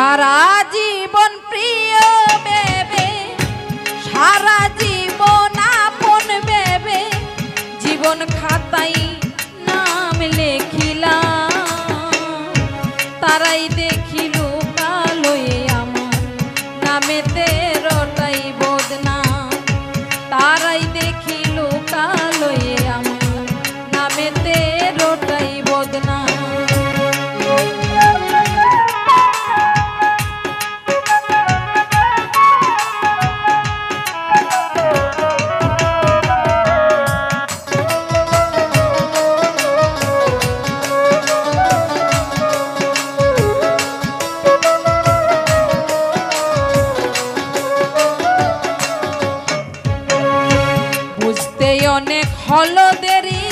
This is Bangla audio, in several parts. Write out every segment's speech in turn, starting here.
সারা জীবন প্রিয় ভেবে, সারা জীবন আপন ভেবে, জীবন খাতাই নাম লেখিলাম। তারাই দেখিল কালোয় আমার নামেতে রটাই বদনাম। তারাই দেখিল কালোয় আমার নামেতে রটাই বদনাম। অনেক হলো দেরি,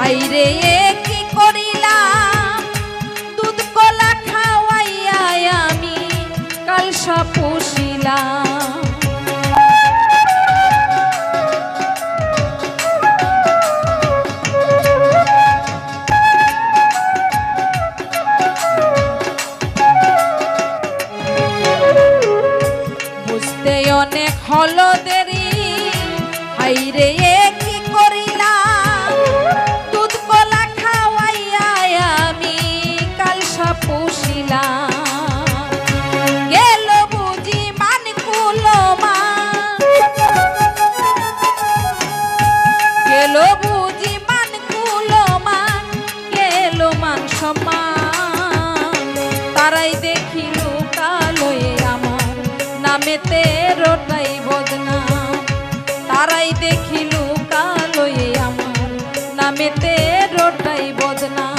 আইরে কি করিলাম। দুধ কলা খাওয়াইয়া আমি কালসা পুষিলাম। বুঝতে অনেক হলো দেরি, আইরে কি করিলাম। দুধ কলা খাওয়াইয়া আমি কালসা পুষিলাম। গেল বুঝি মান কুলমা, গেল বুঝি মান কুলমা, গেল মান সম্মান। তারাই দেখিল কালোয় আমার নামেতে রটাই বদনাম। তারাই দেখিল কালোয় আমার নামেতে রটাই বদনাম।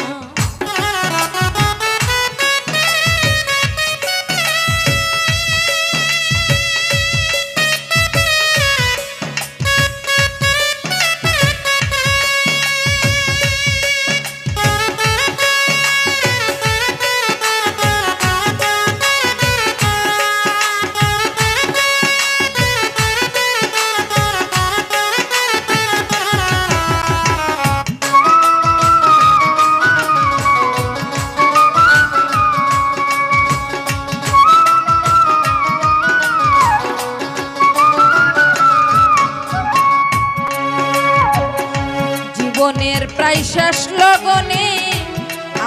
জীবনের প্রায় শেষ লগনে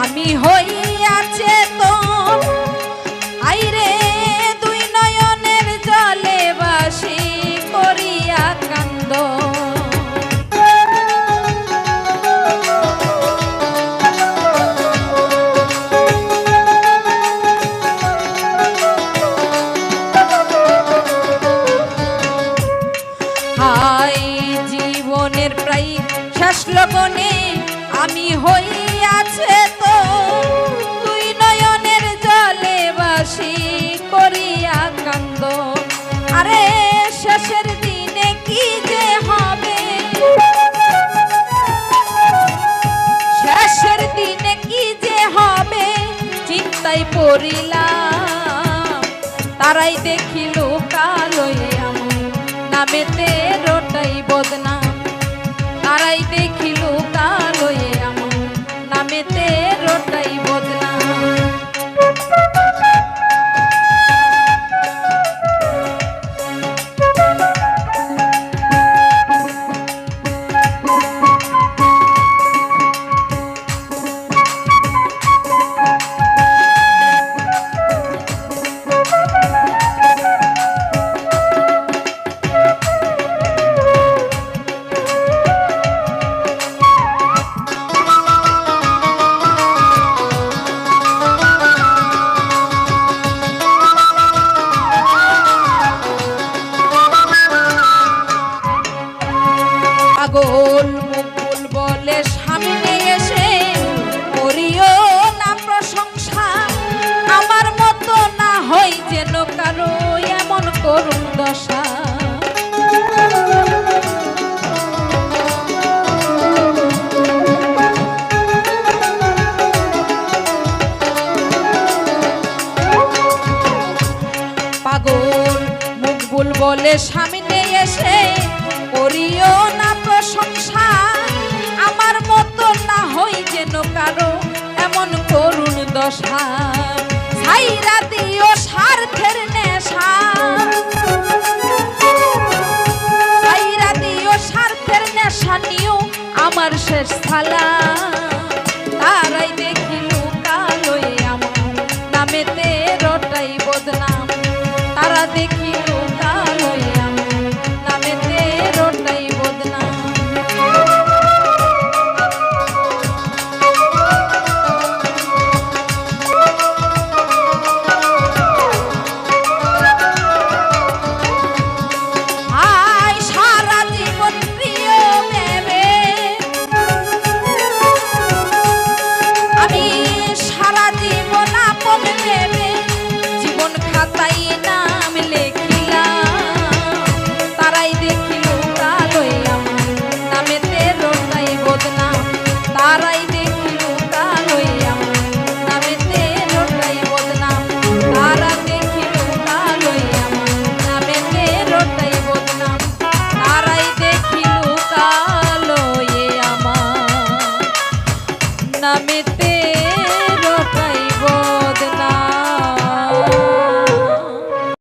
আমি হইয়াছে তো, আইরে দুই নয়নের জলে বাসি করিয়া কান্দ। হাই জীবনের প্রায় শেষ লগনে আমি হইয়াছে তো, তুই নয়নের জলে বাসি করিয়া কান্দ। আরে শেষের দিনে কি যে হবে, শেষের দিনে কি যে হবে চিন্তায় পড়িলাম। তারাই দেখিল কালোয় আমার নামেতে রটাই বদনাম। তারাই দেখিল কালোয় আমার নামেতে রটাই বদনাম। পাগল মুকুল বলে সামনে এসে করিও না প্রশংসা। আমার মতো না হয় যেন কারো এমন করুণ দশা। পাগল মুকুল বলে সামনে এসে করিও না প্রশংসা। আমার মতো না হই যেন কারো এমন করুণ দশা। ছাইরা আমার শেষ থালা তারাই দেখিল কালোয় আমার নামেতে রটাই বদনাম তারা দেখিল কালোয় আমার নামেতে রটাই বদনাম নামেতে